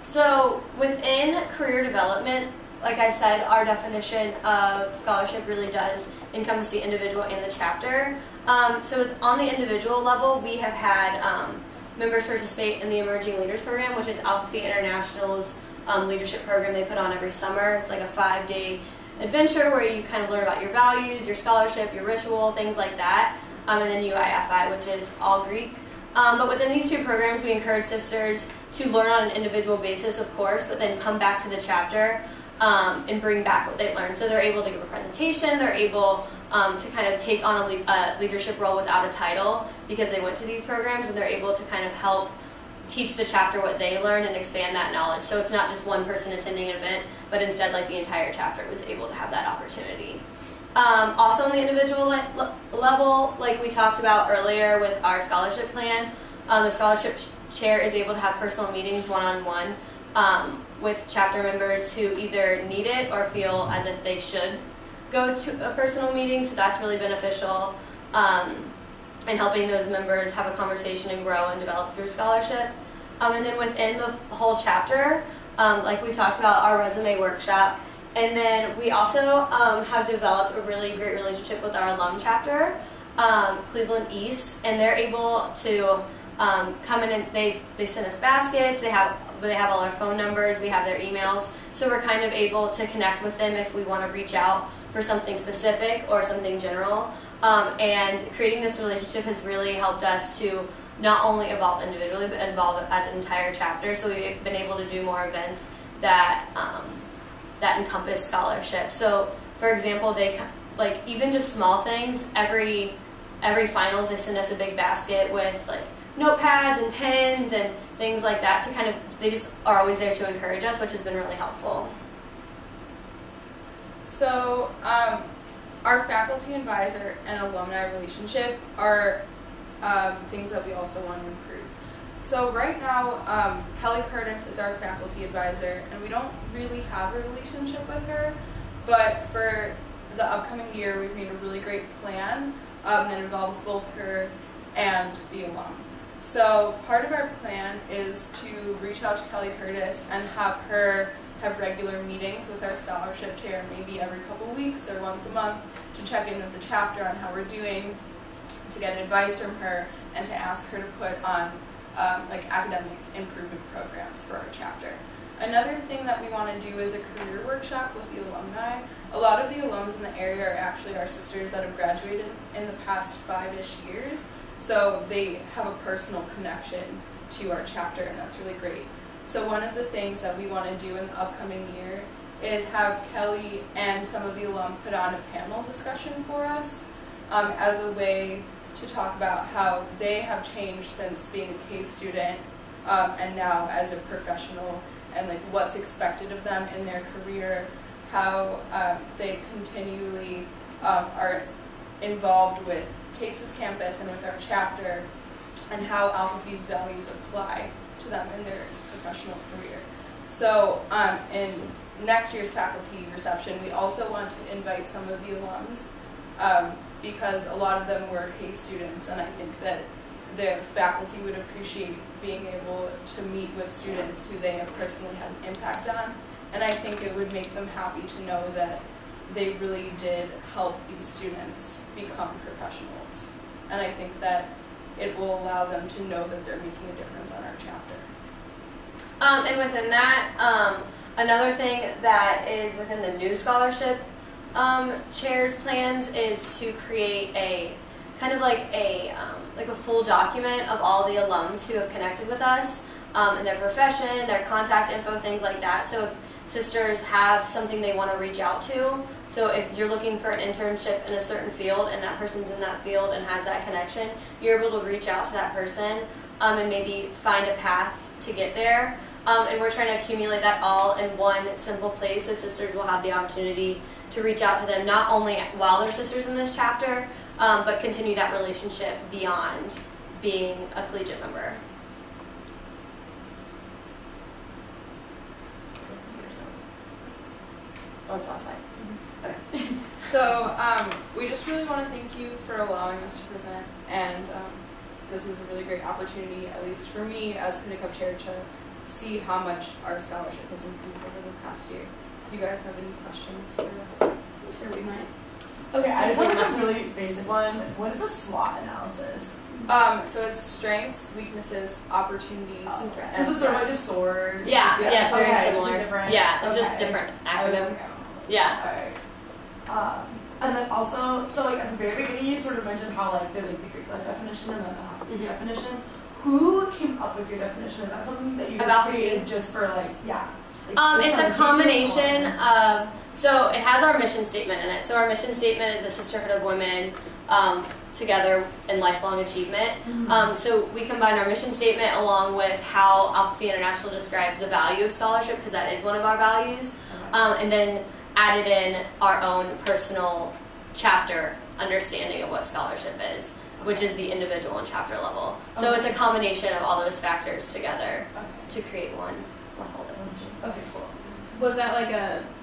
So within career development, like I said, our definition of scholarship really does encompass the individual and the chapter. So on the individual level, we have had members participate in the Emerging Leaders Program, which is Alpha Phi International's leadership program they put on every summer. It's like a 5-day adventure where you kind of learn about your values, your scholarship, your ritual, things like that. And then UIFI, which is all Greek. But within these two programs, we encourage sisters to learn on an individual basis, of course, but then come back to the chapter and bring back what they learned. So they're able to give a presentation, they're able to kind of take on a leadership role without a title because they went to these programs, and they're able to kind of help teach the chapter what they learned and expand that knowledge. So it's not just one person attending an event, but instead like the entire chapter was able to have that opportunity. Also on the individual level, like we talked about earlier with our scholarship plan, the scholarship chair is able to have personal meetings one-on-one with chapter members who either need it or feel as if they should go to a personal meeting, so that's really beneficial, and helping those members have a conversation and grow and develop through scholarship. And then within the whole chapter, like we talked about, our resume workshop. And then we also have developed a really great relationship with our alum chapter, Cleveland East, and they're able to come in and they send us baskets. They have all our phone numbers. We have their emails, so we're kind of able to connect with them if we want to reach out for something specific or something general. And creating this relationship has really helped us to not only evolve individually, but evolve as an entire chapter. So we've been able to do more events that that encompass scholarship. So, for example, they like even just small things. Every finals, they send us a big basket with like notepads and pens and things like that to kind of, they just are always there to encourage us, which has been really helpful. So, our faculty advisor and alumni relationship are things that we also want to improve. So right now, Kelly Curtis is our faculty advisor, and we don't really have a relationship with her, but for the upcoming year, we've made a really great plan that involves both her and the alum. So part of our plan is to reach out to Kelly Curtis and have her have regular meetings with our scholarship chair, maybe every couple weeks or once a month, to check in with the chapter on how we're doing, to get advice from her, and to ask her to put on like academic improvement programs for our chapter. Another thing that we want to do is a career workshop with the alumni. A lot of the alums in the area are actually our sisters that have graduated in the past 5-ish years, so they have a personal connection to our chapter, and that's really great. So one of the things that we want to do in the upcoming year is have Kelly and some of the alum put on a panel discussion for us as a way to talk about how they have changed since being a K student and now as a professional, and like what's expected of them in their career, how they continually are involved with Case's campus and with our chapter, and how Alpha Phi's values apply to them in their professional career. So in next year's faculty reception, we also want to invite some of the alums because a lot of them were Case students, and I think that the faculty would appreciate being able to meet with students who they have personally had an impact on, and I think it would make them happy to know that they really did help these students become professionals, and I think that it will allow them to know that they're making a difference on our chapter. And within that, another thing that is within the new scholarship chair's plans is to create a kind of like a full document of all the alums who have connected with us and their profession, their contact info, things like that. So if sisters have something they want to reach out to, so if you're looking for an internship in a certain field and that person's in that field and has that connection, you're able to reach out to that person and maybe find a path to get there. And we're trying to accumulate that all in one simple place, so sisters will have the opportunity to reach out to them not only while they're sisters in this chapter, but continue that relationship beyond being a collegiate member. Oh, it's last slide. Okay. So we just really want to thank you for allowing us to present, and this is a really great opportunity, at least for me as Pinnacle Chair, to see how much our scholarship has improved over the past year. Do you guys have any questions for us? Sure, we might. Okay, I just have like a really basic one. What is a SWOT analysis? So it's strengths, weaknesses, opportunities, Okay. and So it's sort of like a sword. Yeah, it's very okay, similar. Just a different, Yeah, it's just okay. different I was acronym. like, Yeah. Alright. And then also, so like at the very beginning, you sort of mentioned how like there's like the Greek life definition and then the Hockey definition. Who came up with your definition? Is that something that you guys created just for like, yeah? Like, It's a combination of, so it has our mission statement in it. So our mission statement is a sisterhood of women together in lifelong achievement. So we combine our mission statement along with how Alpha Phi International describes the value of scholarship, because that is one of our values, and then added in our own personal chapter understanding of what scholarship is, which is the individual and chapter level. So it's a combination of all those factors together to create one whole definition. Okay, cool. Was that like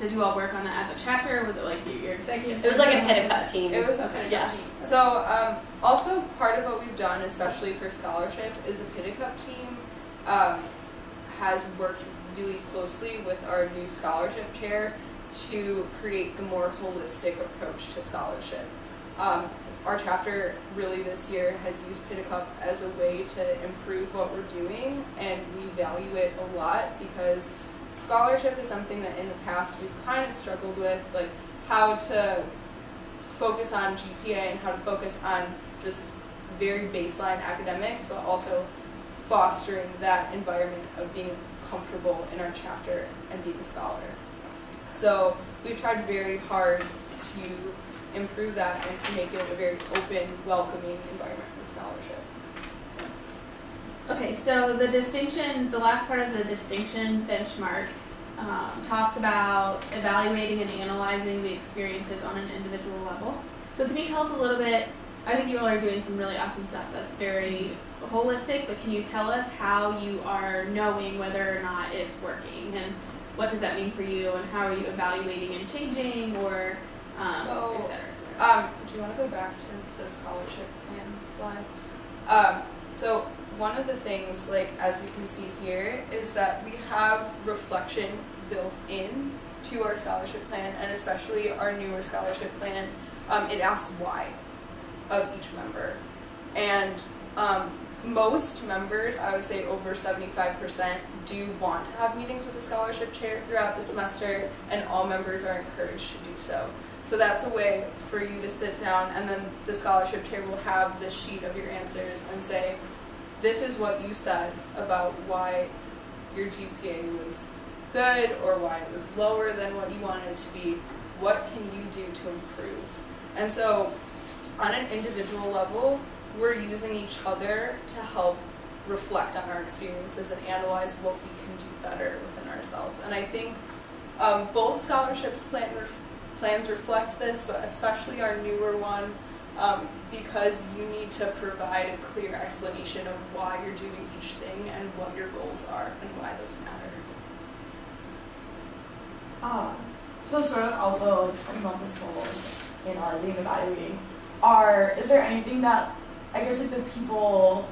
did you all work on that as a chapter, or was it like your executive? It was like a Pinnacut team. It was a Pinnacut team. So also part of what we've done, especially for scholarship, is the Pinnacut team has worked really closely with our new scholarship chair to create the more holistic approach to scholarship. Our chapter really this year has used Pinnacut as a way to improve what we're doing, and we value it a lot because scholarship is something that in the past we've kind of struggled with, like how to focus on GPA and how to focus on just very baseline academics, but also fostering that environment of being comfortable in our chapter and being a scholar. So we've tried very hard to improve that and to make it a very open, welcoming environment for scholarship. Okay, so the distinction, the last part of the distinction benchmark talks about evaluating and analyzing the experiences on an individual level. So can you tell us a little bit, I think you all are doing some really awesome stuff that's very holistic, but can you tell us how you are knowing whether or not it's working, and what does that mean for you, and how are you evaluating and changing, or et cetera, et cetera? Do you want to go back to the scholarship plan slide? So one of the things, like as we can see here, is that we have reflection built in to our scholarship plan, and especially our newer scholarship plan. It asks why of each member, and most members, I would say over 75%, do want to have meetings with the scholarship chair throughout the semester, and all members are encouraged to do so. So that's a way for you to sit down, and then the scholarship chair will have the sheet of your answers and say, this is what you said about why your GPA was good or why it was lower than what you wanted it to be. What can you do to improve? And so on an individual level, we're using each other to help reflect on our experiences and analyze what we can do better within ourselves. And I think both scholarships plans reflect this, but especially our newer one, because you need to provide a clear explanation of why you're doing each thing and what your goals are and why those matter. So sort of also like, talking about this whole like, analyzing and evaluating, is there anything that I guess like the people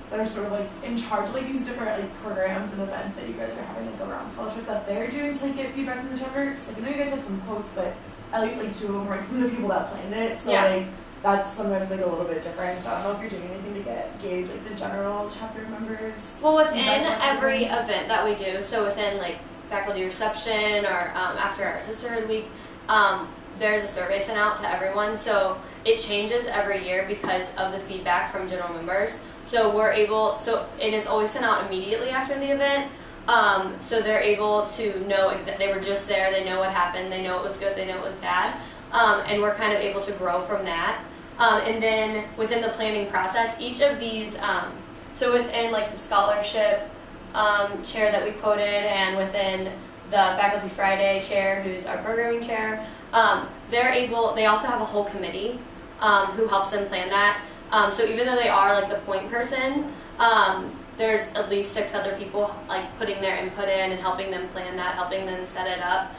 that are sort of like in charge of like these different like programs and events that you guys are having like around scholarship that they're doing to like get feedback from the chapter? Because like I know you guys have some quotes, but at least like 2 of them right from the people that planned it. So like that's sometimes like a little bit different. So I don't know if you're doing anything to gauge like the general chapter members. Well, within every event that we do, so within like faculty reception or after our sisterhood week, there's a survey sent out to everyone. So it changes every year because of the feedback from general members. So it is always sent out immediately after the event. So they're able to know they were just there, they know what happened, they know it was good, they know it was bad. And we're kind of able to grow from that. And then within the planning process, each of these, so within like the scholarship chair that we quoted, and within the Faculty Friday chair, who's our programming chair, they also have a whole committee who helps them plan that. So even though they are like the point person, there's at least 6 other people like putting their input in and helping them plan that, helping them set it up.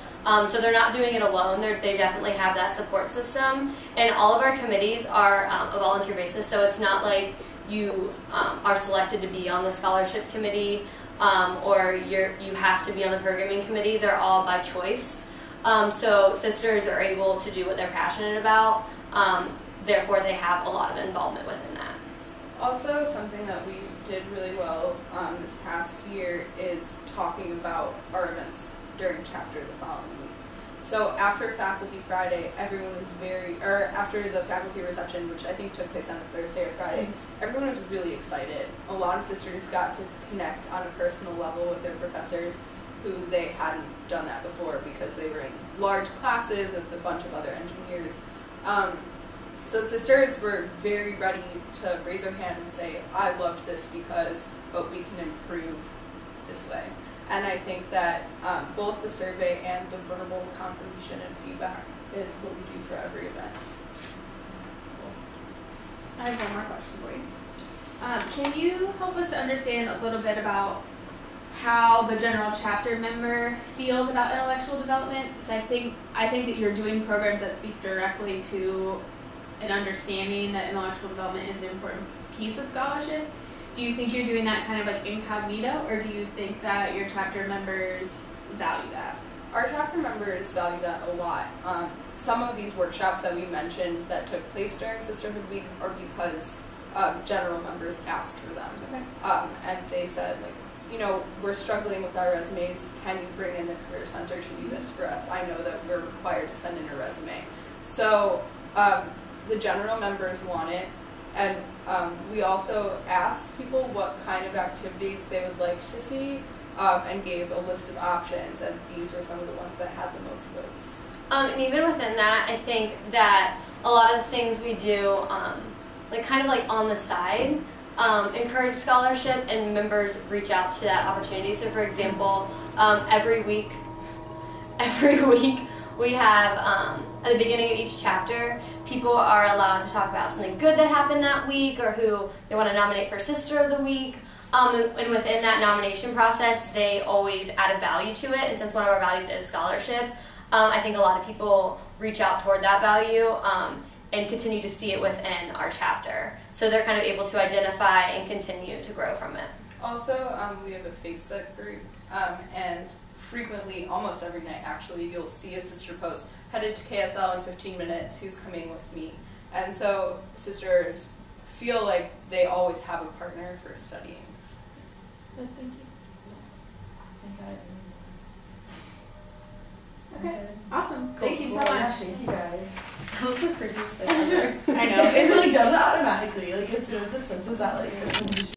So they're not doing it alone. They definitely have that support system. And all of our committees are a volunteer basis, so it's not like you are selected to be on the scholarship committee, or you have to be on the programming committee. They're all by choice. So sisters are able to do what they're passionate about. Therefore, they have a lot of involvement within that. Also, something that we did really well this past year is talking about our events during chapter the following week. So after Faculty Friday, everyone was after the faculty reception, which I think took place on a Thursday or Friday, everyone was really excited. A lot of sisters got to connect on a personal level with their professors who they hadn't done that before because they were in large classes with a bunch of other engineers. So sisters were very ready to raise their hand and say, I loved this but we can improve this way. And I think that both the survey and the verbal confirmation and feedback is what we do for every event. I have one more question for you. Can you help us to understand a little bit about how the general chapter member feels about intellectual development? Because I think that you're doing programs that speak directly to an understanding that intellectual development is an important piece of scholarship. Do you think you're doing that kind of like incognito, or do you think that your chapter members value that? Our chapter members value that a lot. Some of these workshops that we mentioned that took place during Sisterhood Week are because general members asked for them. Okay. And they said, we're struggling with our resumes. Can you bring in the Career Center to do this for us? I know that we're required to send in a resume. So the general members want it. And we also asked people what kind of activities they would like to see and gave a list of options, and these were some of the ones that had the most votes. And even within that, I think that a lot of the things we do, kind of on the side, encourage scholarship, and members reach out to that opportunity. So for example, every week we have, at the beginning of each chapter, people are allowed to talk about something good that happened that week or who they want to nominate for Sister of the Week. And within that nomination process, they always add a value to it. And since one of our values is scholarship, I think a lot of people reach out toward that value and continue to see it within our chapter. So they're kind of able to identify and continue to grow from it. Also, we have a Facebook group, and frequently, almost every night actually, you'll see a sister post, headed to KSL in 15 minutes, who's coming with me? And so sisters feel like they always have a partner for studying. Good, thank you. Okay, awesome. Cool. Thank you so Well, yeah, much. thank you guys. That was the prettiest thing ever. I know. It really does it automatically. Like as soon as it senses that, like